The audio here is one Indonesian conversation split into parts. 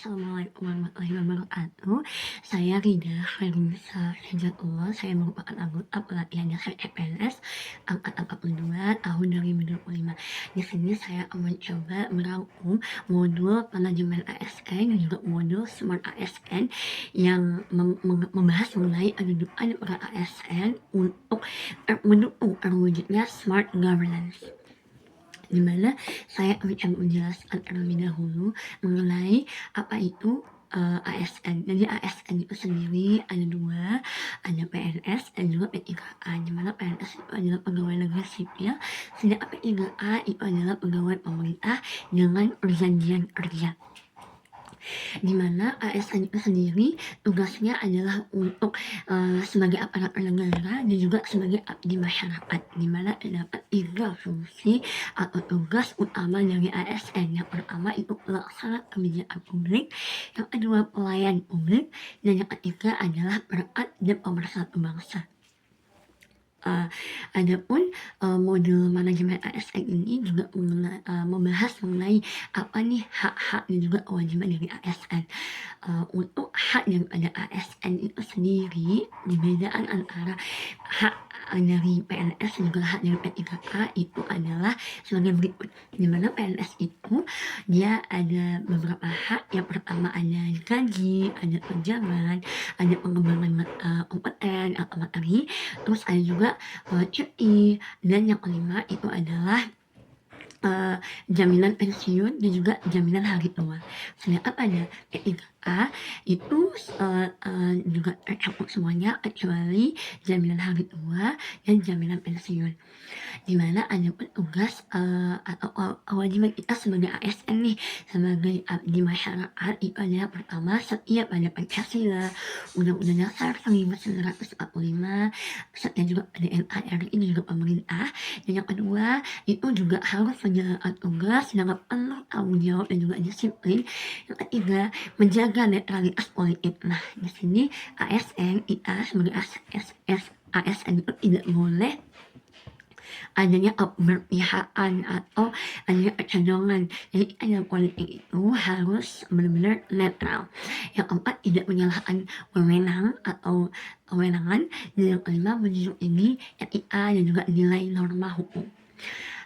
Assalamualaikum warahmatullahi wabarakatuh. Saya Rida Khairunnisa Hidayatullah. Saya merupakan anggota pelatihan dasar CPNS angkatan 42 tahun 2025. Di sini saya akan mencoba merangkum modul manajemen ASN dan juga modul Smart ASN yang membahas mengenai kedudukan peran ASN untuk mendukung terwujudnya smart governance. Di mana saya akan menjelaskan terlebih dahulu mengenai apa itu ASN. Jadi ASN itu sendiri ada dua, ada PNS dan juga P3K. Di mana PNS itu adalah pegawai negeri sipil, sedangkan P3K itu adalah pegawai pemerintah dengan perjanjian kerja. Di mana ASN itu sendiri tugasnya adalah untuk sebagai aparatur negara dan juga sebagai abdi masyarakat, di mana terdapat 3 fungsi atau tugas utama dari ASN. Yang pertama itu pelaksana kebijakan publik, yang kedua pelayan publik, dan yang ketiga adalah perekat dan pemersatu bangsa. Adapun modul manajemen ASN ini juga membahas mengenai apa nih hak-hak dan juga kewajiban dari ASN. Untuk hak daripada ASN itu sendiri, perbedaan antara hak dari PNS dan juga hak dari P3K itu adalah sebagai berikut. Di mana PNS itu dia ada beberapa hak. Yang pertama ada gaji, ada tunjangan, ada pengembangan kompeten atau materi, terus ada juga cuti, dan yang kelima itu adalah jaminan pensiun dan juga jaminan hari tua. Sedangkan pada P3K itu juga tercakup semuanya kecuali jaminan hari tua dan jaminan pensiun. Di mana ada petugas atau kewajiban kita sebagai ASN nih, sebagai abdi masyarakat itu adalah pertama setia pada Pancasila, Undang-Undang Dasar 1945, setia juga pada NKRI dan juga pemerintah. Dan yang kedua itu juga harus menjalankan tugas dengan penuh tanggung jawab dan juga disiplin. Yang ketiga menjaga netralitas politik. Nah di sini ASN kita sebagai ASN itu tidak boleh adanya keberpihakan atau adanya kecenderungan. Jadi dalam politik itu harus benar-benar netral. Yang keempat tidak menyalahkan wewenang atau kewenangan, dan yang kelima menjunjung tinggi etika dan juga nilai norma hukum.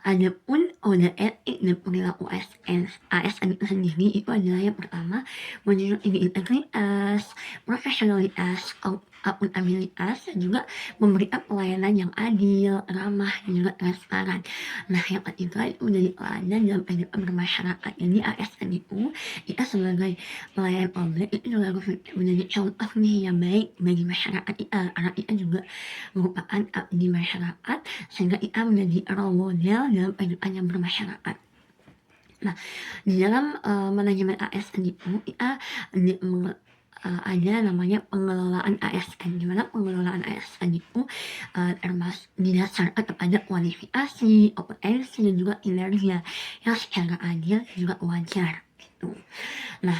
Adapun kode etik dan perilaku ASN itu sendiri itu adalah yang pertama menjunjung tinggi integritas, profesionalitas, akuntabilitas, dan juga memberikan pelayanan yang adil, ramah, dan juga transparan. Nah yang ketiga itu menjadi teladan dalam kehidupan bermasyarakat. Jadi ASN itu kita sebagai pelayan publik itu juga harus menjadi contoh nih yang baik bagi masyarakat kita, karena kita juga merupakan abdi masyarakat, sehingga kita menjadi role model dalam kehidupan yang bermasyarakat. Nah di dalam manajemen ASN itu kita ada namanya pengelolaan ASN, di mana pengelolaan ASN itu termasuk didasarkan kepada kualifikasi, kompetensi, dan juga kinerja yang secara adil dan juga wajar gitu. Nah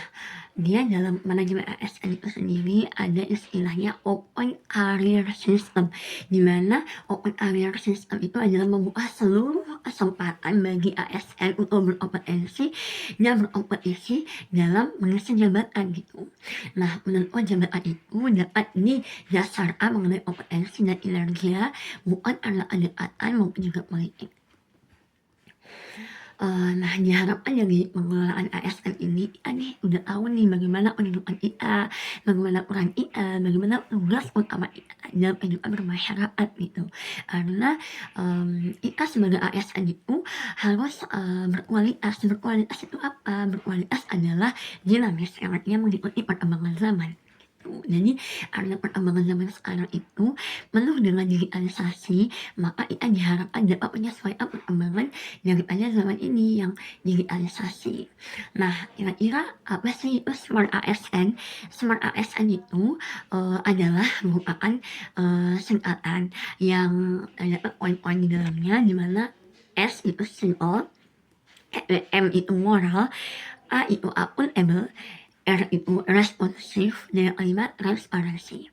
dia dalam manajemen ASN itu sendiri ada istilahnya open career system, di mana open career system itu adalah membuka seluruh kesempatan bagi ASN untuk berkompetensi dan berkompetisi dalam mengisi jabatan gitu. Nah penentuan jabatan itu dapat didasarkan mengenai kompetensi dan kinerja, bukan karena kedekatan maupun juga politik. Nah diharapkan dari pengelolaan ASN ini kita nih udah tahu nih bagaimana kedudukan kita, bagaimana peran kita, bagaimana tugas utama kita dalam kehidupan bermasyarakat gitu. Karena kita sebagai ASN itu harus berkualitas. Berkualitas itu apa? Berkualitas adalah dinamis, yang artinya mengikuti perkembangan zaman. Jadi karena perkembangan zaman sekarang itu penuh dengan digitalisasi, maka kita diharapkan dapat menyesuaikan perkembangan daripada zaman ini yang digitalisasi. Nah kira-kira apa sih itu Smart ASN? Smart ASN itu adalah merupakan singkatan yang terdapat poin-poin di dalamnya, di mana S itu simple, M itu moral, A itu accountable, R itu responsif, dan yang kelima transparansi.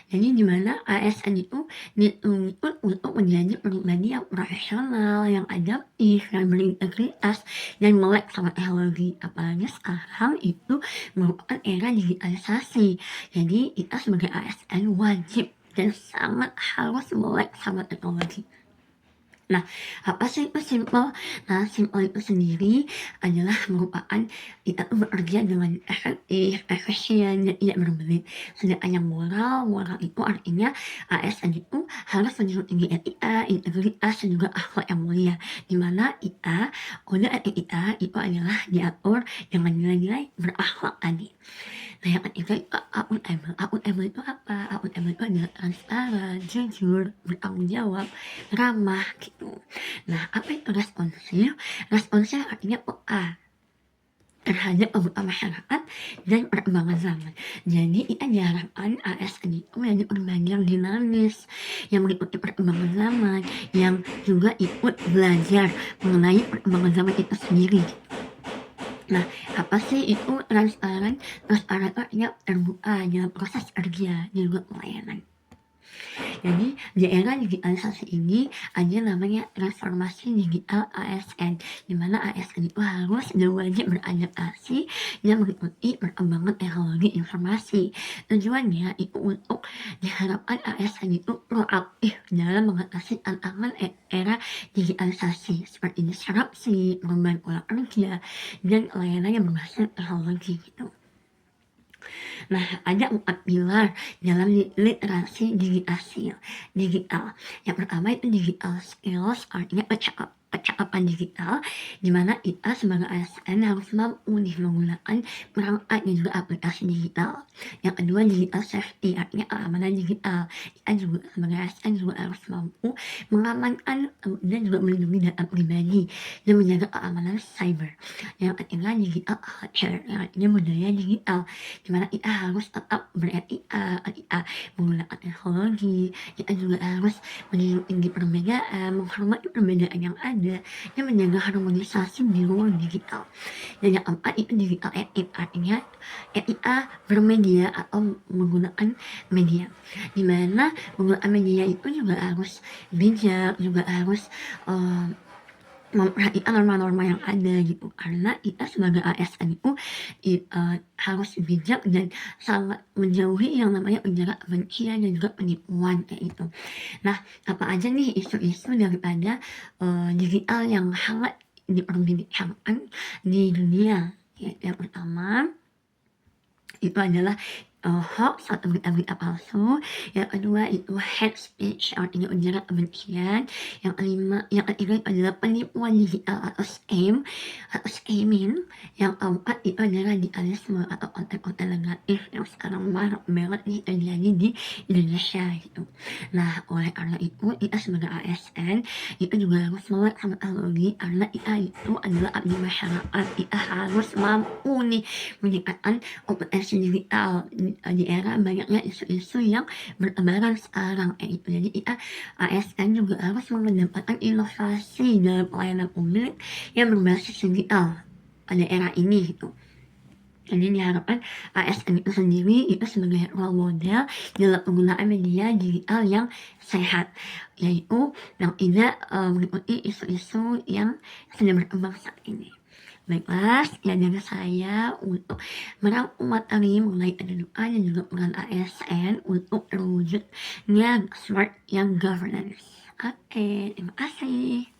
Jadi di mana ASN itu dituntut untuk menjadi pribadi yang profesional, yang adaptif, yang berintegritas, dan melek sama teknologi. Apalagi sekarang itu merupakan era digitalisasi. Jadi kita sebagai ASN wajib dan sangat harus melek sama teknologi. Nah, apa sih itu simple? Nah, simple itu sendiri adalah merupakan kita tuh bekerja dengan efektif, efisien, dan tidak berbelit. Sedangkan yang moral itu artinya ASN itu harus menjunjung tinggi etika, integritas, dan juga akhlak yang mulia. Di mana kita, kode etik kita itu adalah diatur dengan nilai-nilai berakhlak tadi. Nah, yang ketiga itu accountable. Accountable itu apa? Accountable itu adalah transparan, jujur, bertanggung jawab, ramah gitu. Nah, apa itu responsif? Responsif artinya peka terhadap kebutuhan masyarakat dan perkembangan zaman. Jadi kita diharapkan ASN itu menjadi pribadi yang dinamis, yang mengikuti perkembangan zaman, yang juga ikut belajar mengenai perkembangan zaman itu sendiri. Nah, apa sih itu transparan? Transparan itu artinya terbuka dalam proses kerja, dan juga pelayanan. Jadi di era digitalisasi ini ada namanya transformasi digital ASN, di mana ASN itu harus dan wajib beradaptasi dan mengikuti perkembangan teknologi informasi. Tujuannya itu untuk diharapkan ASN itu proaktif dalam mengatasi tantangan era digitalisasi seperti disrupsi, perubahan pola kerja, dan layanan yang berbasis teknologi gitu. Nah, ada 4 pilar dalam literasi digital. Yang pertama itu digital skills, artinya percakapan digital, di mana kita sebagai ASN harus mampu nih menggunakan perangkat dan juga aplikasi digital. Yang kedua digital safety, artinya keamanan digital. Kita juga sebagai ASN juga harus mampu mengamankan dan juga melindungi data pribadi dan menjaga keamanan cyber. Yang ketiga digital culture, yang artinya budaya digital, di mana kita harus tetap beretika ketika menggunakan teknologi. Kita juga harus menjunjung tinggi perbedaan, menghormati perbedaan yang ada, dan menjaga harmonisasi di ruang digital. Dan yang keempat itu digital etik, artinya etika bermedia atau menggunakan media, di mana menggunakan media itu juga harus bijak, juga harus memperhatikan norma-norma yang ada gitu, karena kita sebagai ASN itu harus bijak dan sangat menjauhi yang namanya ujaran kebencian dan juga penipuan kayak gitu. Nah, apa aja nih isu-isu daripada digital yang hangat diperbincangkan di dunia? Yang pertama itu adalah hoax atau berita-berita palsu. Yang kedua itu hate speech, artinya ujaran kebencian. Yang ketiga itu adalah penipuan digital atau scam atau scamming. Yang keempat itu adalah radikalisme atau konten-konten negatif yang sekarang marak banget nih terjadi di Indonesia gitu. Nah, oleh karena itu kita sebagai ASN itu juga harus melek sama teknologi, karena kita itu adalah abdi masyarakat. Kita harus mampu nih meningkatkan kompetensi digital di era banyaknya isu-isu yang bertebaran sekarang itu. Jadi kita ASN juga harus mengedepankan inovasi dalam pelayanan publik yang berbasis digital pada era ini gitu. Jadi diharapkan ASN itu sendiri itu sebagai role model dalam penggunaan media digital yang sehat, yaitu yang tidak mengikuti isu-isu yang sedang berkembang saat ini. Baiklah, sekian dari saya untuk merangkum materi mengenai kedudukan dan juga peran ASN untuk terwujudnya smart yang governance. Oke, terima kasih.